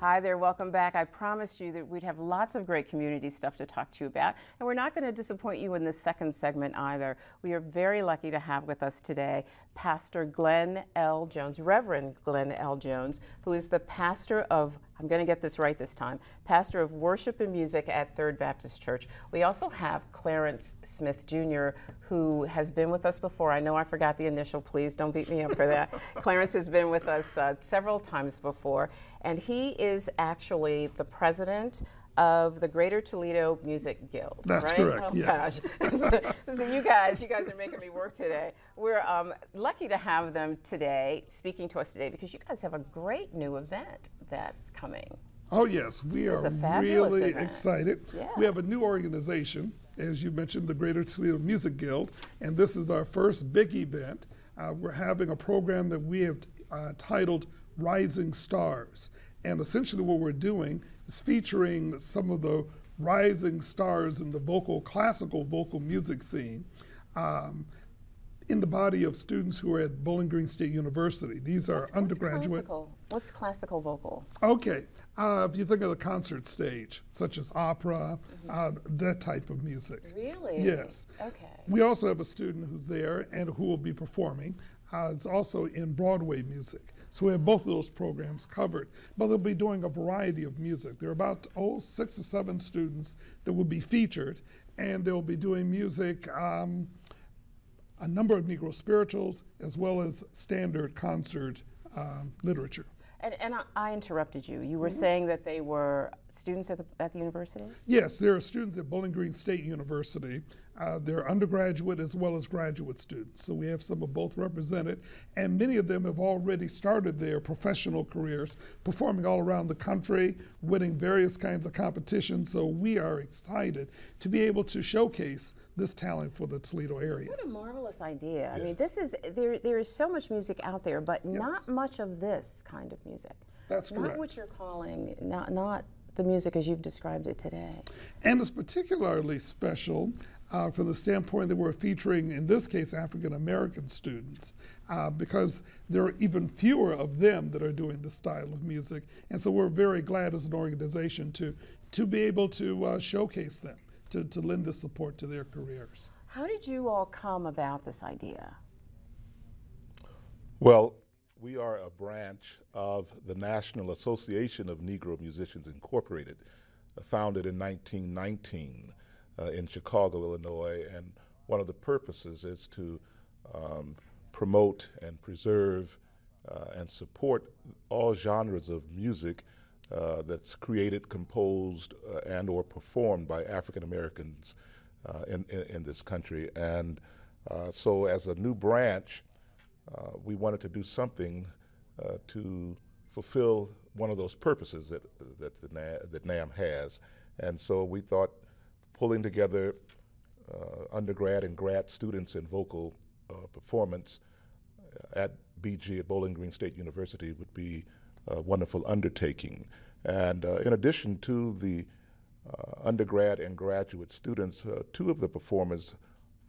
Hi there, welcome back. I promised you that we'd have lots of great community stuff to talk to you about, and we're not going to disappoint you in this second segment either. We are very lucky to have with us today Pastor Glenn L. Jones, Reverend Glenn L. Jones, who is the pastor of, I'm going to get this right this time, pastor of worship and music at Third Baptist Church. We also have Clarence Smith Jr., who has been with us before. I know I forgot the initial, please don't beat me up for that. Clarence has been with us several times before, and he is actually the president of the Greater Toledo Music Guild. That's right? correct, Oh, yes. So you guys are making me work today. We're lucky to have them today, speaking to us today, because you guys have a great new event that's coming. Oh yes, we are really excited. Yeah. We have a new organization, as you mentioned, the Greater Toledo Music Guild, and this is our first big event. We're having a program that we have titled Rising Stars. And essentially what we're doing is featuring some of the rising stars in the classical vocal music scene in the body of students who are at Bowling Green State University. These are undergraduate. What's classical vocal? Okay, if you think of the concert stage, such as opera, that type of music. Really? Yes. Okay. We also have a student who's there and who will be performing. It's also in Broadway music. So we have both of those programs covered, but they'll be doing a variety of music. There are about 6 or 7 students that will be featured, and they'll be doing music, a number of Negro spirituals, as well as standard concert literature. And I interrupted you. You were saying that they were students at the university? Yes, there are students at Bowling Green State University. They're undergraduate as well as graduate students. So we have some of both represented. And many of them have already started their professional careers, performing all around the country, winning various kinds of competitions. So we are excited to be able to showcase this talent for the Toledo area. What a marvelous idea. Yeah. I mean, this is, there is so much music out there, but not much of this kind of music. That's correct. Not what you're calling, not the music as you've described it today. And it's particularly special from the standpoint that we're featuring, in this case, African American students, because there are even fewer of them that are doing this style of music. And so we're very glad as an organization to be able to showcase them, to lend the support to their careers. How did you all come about this idea? Well, we are a branch of the National Association of Negro Musicians Incorporated, founded in 1919 in Chicago, Illinois, and one of the purposes is to promote and preserve and support all genres of music that's created, composed, and or performed by African Americans in this country. And so as a new branch, we wanted to do something to fulfill one of those purposes that NAM has. And so we thought pulling together undergrad and grad students in vocal performance at BG at Bowling Green State University would be a wonderful undertaking. And in addition to the undergrad and graduate students, 2 of the performers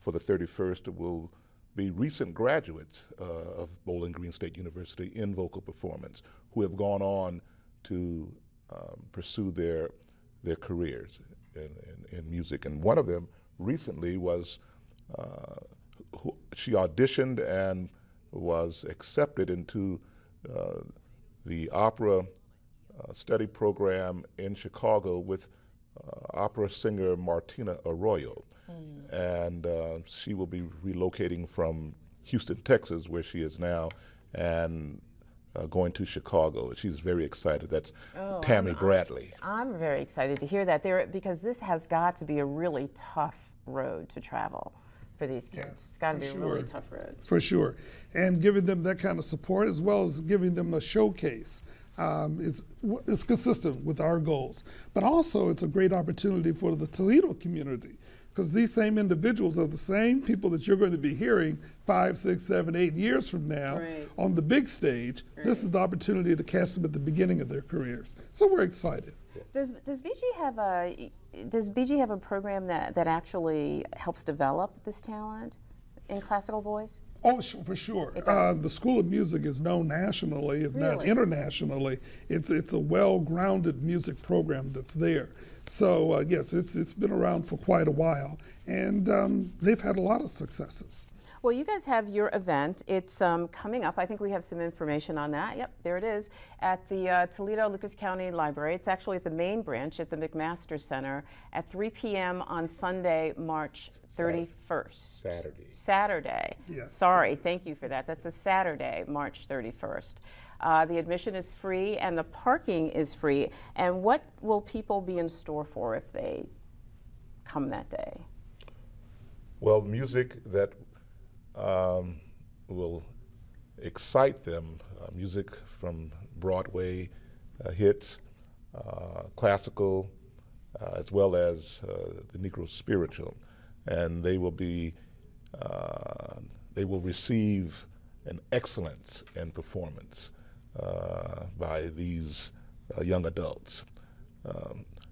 for the 31st will be recent graduates of Bowling Green State University in vocal performance who have gone on to pursue their careers in music. And one of them recently was, she auditioned and was accepted into the opera study program in Chicago with opera singer Martina Arroyo. And she will be relocating from Houston, Texas, where she is now, and going to Chicago. She's very excited. That's Tammy Bradley. I'm very excited to hear that, because this has got to be a really tough road to travel for these kids. Yes, it's got to be a really tough road. For sure. And giving them that kind of support, as well as giving them a showcase, is consistent with our goals. But also it's a great opportunity for the Toledo community, because these same individuals are the same people that you're going to be hearing 5, 6, 7, 8 years from now on the big stage. This is the opportunity to catch them at the beginning of their careers. So we're excited. Does BG have a program that actually helps develop this talent in classical voice? Oh, for sure. It does. The School of Music is known nationally, if not Really? internationally. It's a well-grounded music program that's there. So yes, it's been around for quite a while, and they've had a lot of successes. Well, you guys have your event. It's coming up. I think we have some information on that. Yep, there it is, at the Toledo Lucas County Library. It's actually at the main branch at the McMaster Center at 3 p.m. on Sunday, March 31st. Saturday. Yes. Sorry, thank you for that. That's a Saturday, March 31st. The admission is free and the parking is free. And what will people be in store for if they come that day? Well, music that will excite them, music from Broadway hits, classical, as well as the Negro spiritual. And they will receive an excellence in performance by these young adults.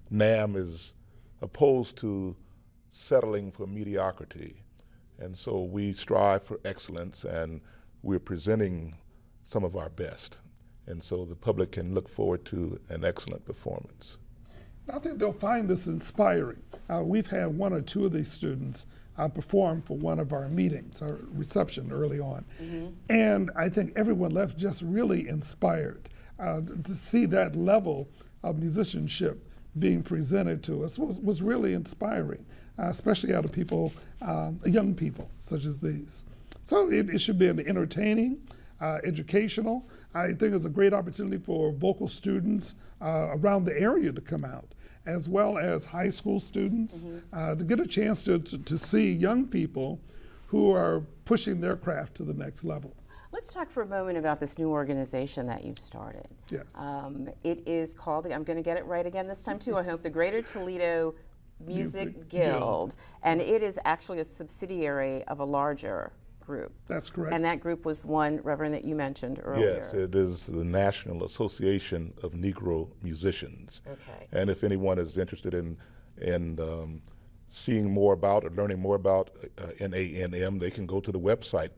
NAM is opposed to settling for mediocrity, and so we strive for excellence, and we're presenting some of our best. And so the public can look forward to an excellent performance. I think they'll find this inspiring. We've had one or two of these students perform for one of our meetings, our reception early on. And I think everyone left just really inspired. To see that level of musicianship being presented to us was really inspiring, especially out of people, young people such as these. So it should be an entertaining, educational. I think it's a great opportunity for vocal students around the area to come out, as well as high school students, to get a chance to see young people who are pushing their craft to the next level. Let's talk for a moment about this new organization that you've started. Yes. It is called, I'm going to get it right again this time too, I hope, the Greater Toledo Music Guild. And it is actually a subsidiary of a larger group. That's correct. And that group was one, Reverend, that you mentioned earlier. Yes, it is the National Association of Negro Musicians. Okay. And if anyone is interested in seeing more about or learning more about NANM, they can go to the website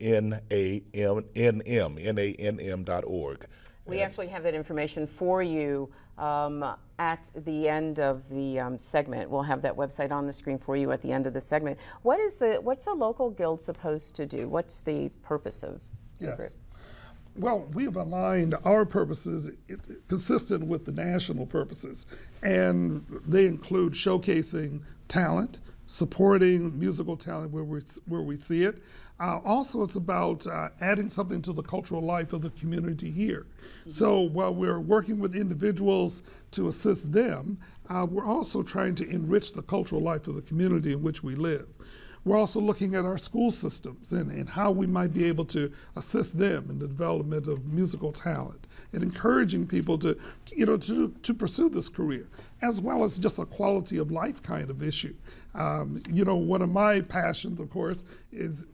nanm.org. We actually have that information for you at the end of the segment. We'll have that website on the screen for you at the end of the segment. What's a local guild supposed to do? What's the purpose of the group? Yes. Well, we've aligned our purposes consistent with the national purposes, and they include showcasing talent, supporting musical talent where we see it. Also, it's about adding something to the cultural life of the community here. So while we're working with individuals to assist them, we're also trying to enrich the cultural life of the community in which we live. We're also looking at our school systems and how we might be able to assist them in the development of musical talent and encouraging people to pursue this career, as well as just a quality of life kind of issue. One of my passions, of course, is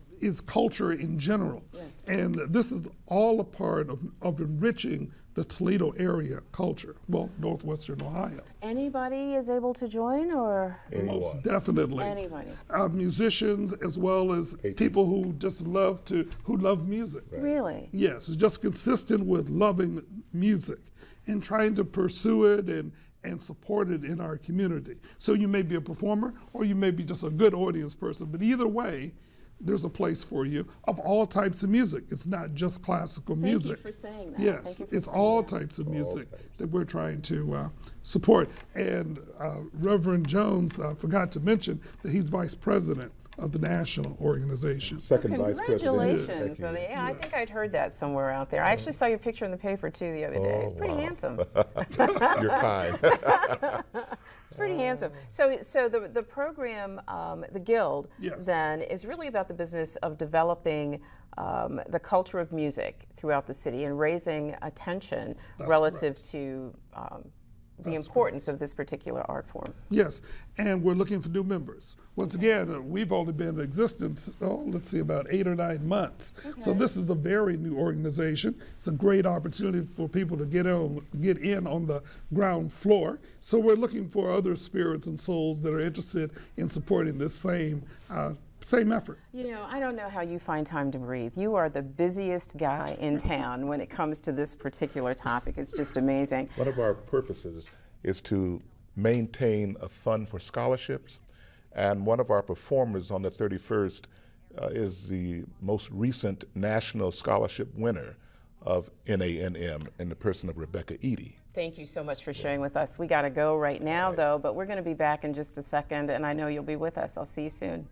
culture in general. Yes. And this is all a part of enriching the Toledo area culture, well, Northwestern Ohio. Anybody is able to join, or? Most definitely. Anybody. Musicians, as well as people who just love music. Right. Really? Yes, it's just consistent with loving music and trying to pursue it and support it in our community. So you may be a performer or you may be just a good audience person, but either way, there's a place for you of all types of music. It's not just classical music. Thank you for saying that. Yes, Thank you for it's saying all that. types of music that we're trying to support. And Reverend Jones forgot to mention that he's vice president of the national organization. Second vice president. Congratulations. Yeah, I think I'd heard that somewhere out there. I actually saw your picture in the paper too the other day. It's pretty handsome. You're kind. It's pretty handsome. So the program, the Guild, Yes. then is really about the business of developing the culture of music throughout the city and raising attention relative to the importance of this particular art form. Yes, and we're looking for new members. Once again, we've only been in existence, about 8 or 9 months. Okay. So this is a very new organization. It's a great opportunity for people to get in on the ground floor. So we're looking for other spirits and souls that are interested in supporting this same same effort. You know, I don't know how you find time to breathe. You are the busiest guy in town when it comes to this particular topic. It's just amazing. One of our purposes is to maintain a fund for scholarships, and one of our performers on the 31st is the most recent national scholarship winner of NANM in the person of Rebecca Eady. Thank you so much for sharing with us. We got to go right now, though, but we're going to be back in just a second, and I know you'll be with us. I'll see you soon.